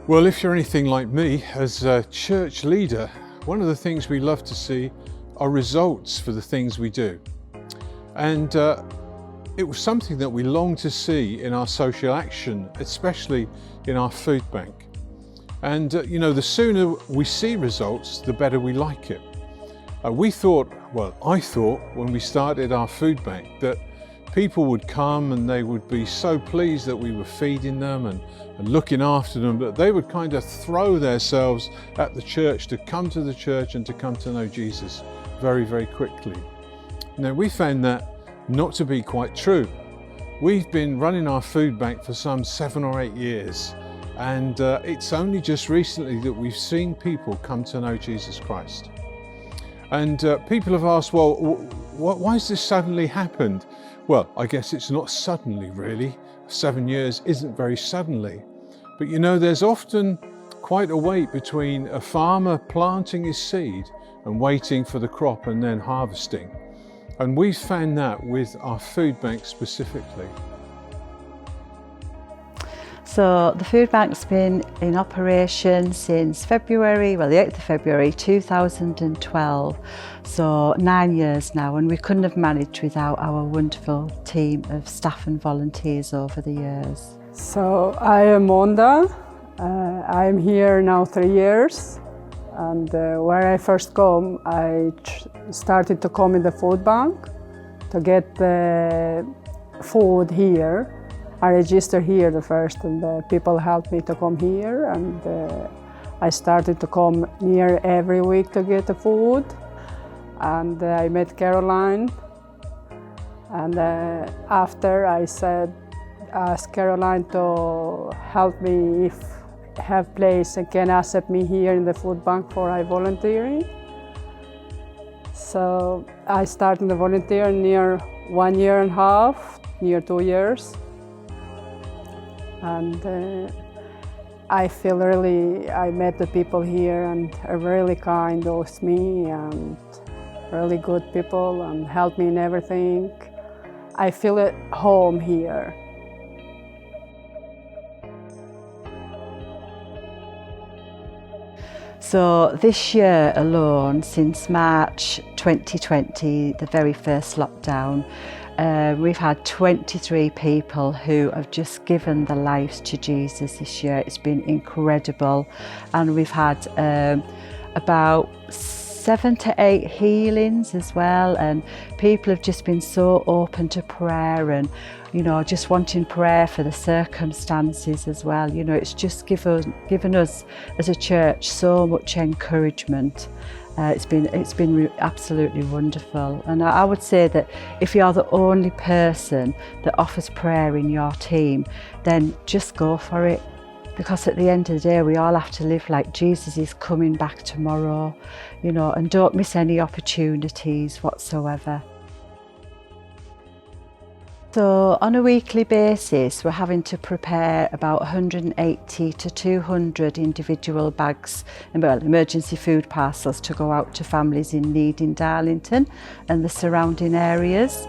Well, if you're anything like me, as a church leader, one of the things we love to see are results for the things we do. And it was something that we long to see in our social action, especially in our food bank. And you know, the sooner we see results, the better we like it. I thought when we started our food bank that people would come and they would be so pleased that we were feeding them and looking after them, that they would kind of throw themselves at the church to come to the church and to come to know Jesus very, very quickly. Now, we found that not to be quite true. We've been running our food bank for some 7 or 8 years, and it's only just recently that we've seen people come to know Jesus Christ. And people have asked, well, why has this suddenly happened? Well, I guess it's not suddenly, really. 7 years isn't very suddenly. But you know, there's often quite a wait between a farmer planting his seed and waiting for the crop and then harvesting. And we've found that with our food bank specifically. So the food bank's been in operation since February, the 8th of February 2012, so 9 years now, and we couldn't have managed without our wonderful team of staff and volunteers over the years. So I am Monda. I'm here now 3 years, and where I first come, I started to come in the food bank to get the food here. I registered here the first, and the people helped me to come here, and I started to come near every week to get the food. And I met Caroline, and after I asked Caroline to help me if have place and can accept me here in the food bank for volunteering. So I started to volunteer near 1.5 years, near 2 years. And I feel I met the people here and are really kind with me and really good people and help me in everything. I feel at home here. So this year alone, since March 2020, the very first lockdown, we've had 23 people who have just given their lives to Jesus this year. It's been incredible, and we've had about 7 to 8 healings as well, and people have just been so open to prayer and, you know, just wanting prayer for the circumstances as well. You know, it's just given us as a church so much encouragement. It's been absolutely wonderful, and I would say that if you're the only person that offers prayer in your team, then just go for it, because at the end of the day we all have to live like Jesus is coming back tomorrow, you know, and don't miss any opportunities whatsoever. So on a weekly basis, we're having to prepare about 180 to 200 individual bags, emergency food parcels, to go out to families in need in Darlington and the surrounding areas.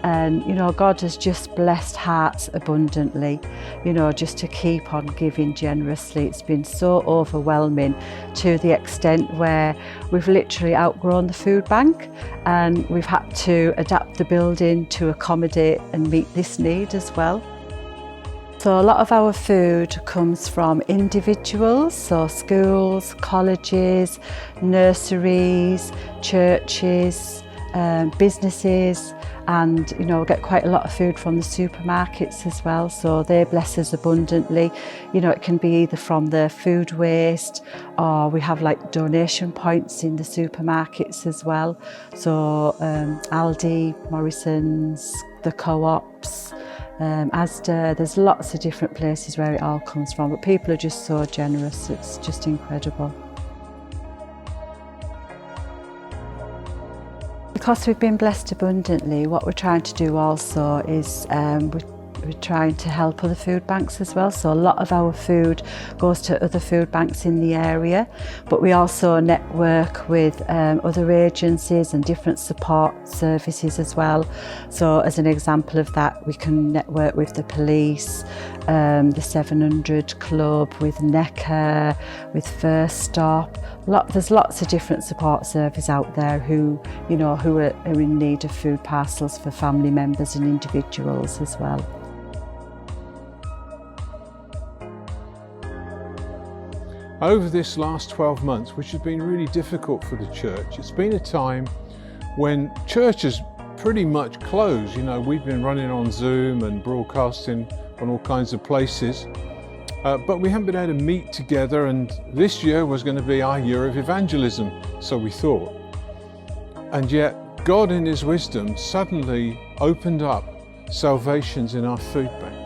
And, you know, God has just blessed hearts abundantly, you know, just to keep on giving generously. It's been so overwhelming to the extent where we've literally outgrown the food bank, and we've had to adapt the building to accommodate and meet this need as well. So a lot of our food comes from individuals, so schools, colleges, nurseries, churches, businesses, and get quite a lot of food from the supermarkets as well, so they bless us abundantly. It can be either from the food waste, or we have like donation points in the supermarkets as well, so Aldi, Morrison's, the co-ops, Asda, there's lots of different places where it all comes from, but people are just so generous, it's just incredible. Because we've been blessed abundantly, what we're trying to do also is we're trying to help other food banks as well. So a lot of our food goes to other food banks in the area, but we also network with other agencies and different support services as well. So as an example of that, we can network with the police, the 700 Club, with Necker, with First Stop. There's lots of different support services out there who are in need of food parcels for family members and individuals as well. Over this last 12 months, which has been really difficult for the church, it's been a time when church is pretty much closed. We've been running on Zoom and broadcasting on all kinds of places, but we haven't been able to meet together, and this year was going to be our year of evangelism, so we thought. And yet, God in His wisdom suddenly opened up salvations in our food bank.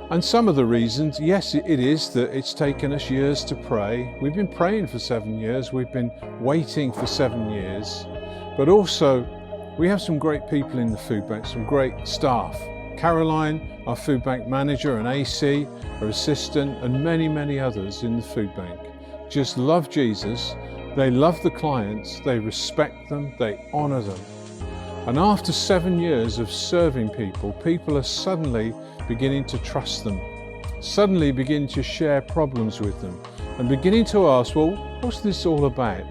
And some of the reasons, yes, it is that it's taken us years to pray. We've been praying for 7 years, we've been waiting for 7 years, but also we have some great people in the food bank, some great staff. Caroline, our food bank manager, and AC, her assistant, and many, many others in the food bank just love Jesus, they love the clients, they respect them, they honour them. And after 7 years of serving people, people are suddenly beginning to trust them, suddenly begin to share problems with them, and beginning to ask, well, what's this all about?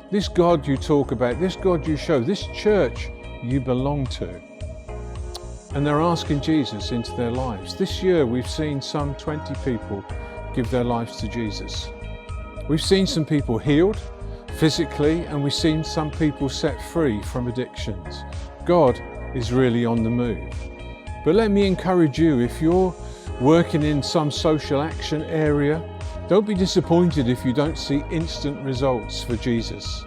This God you talk about, this God you show, this church you belong to. And they're asking Jesus into their lives. This year we've seen some 20 people give their lives to Jesus. We've seen some people healed physically, and we've seen some people set free from addictions. God is really on the move. But let me encourage you, if you're working in some social action area, don't be disappointed if you don't see instant results for Jesus.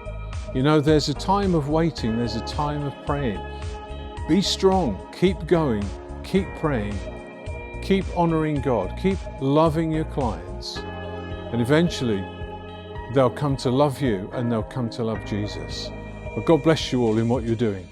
There's a time of waiting, there's a time of praying. Be strong, keep going, keep praying, keep honouring God, keep loving your clients, and eventually they'll come to love you and they'll come to love Jesus. But God bless you all in what you're doing.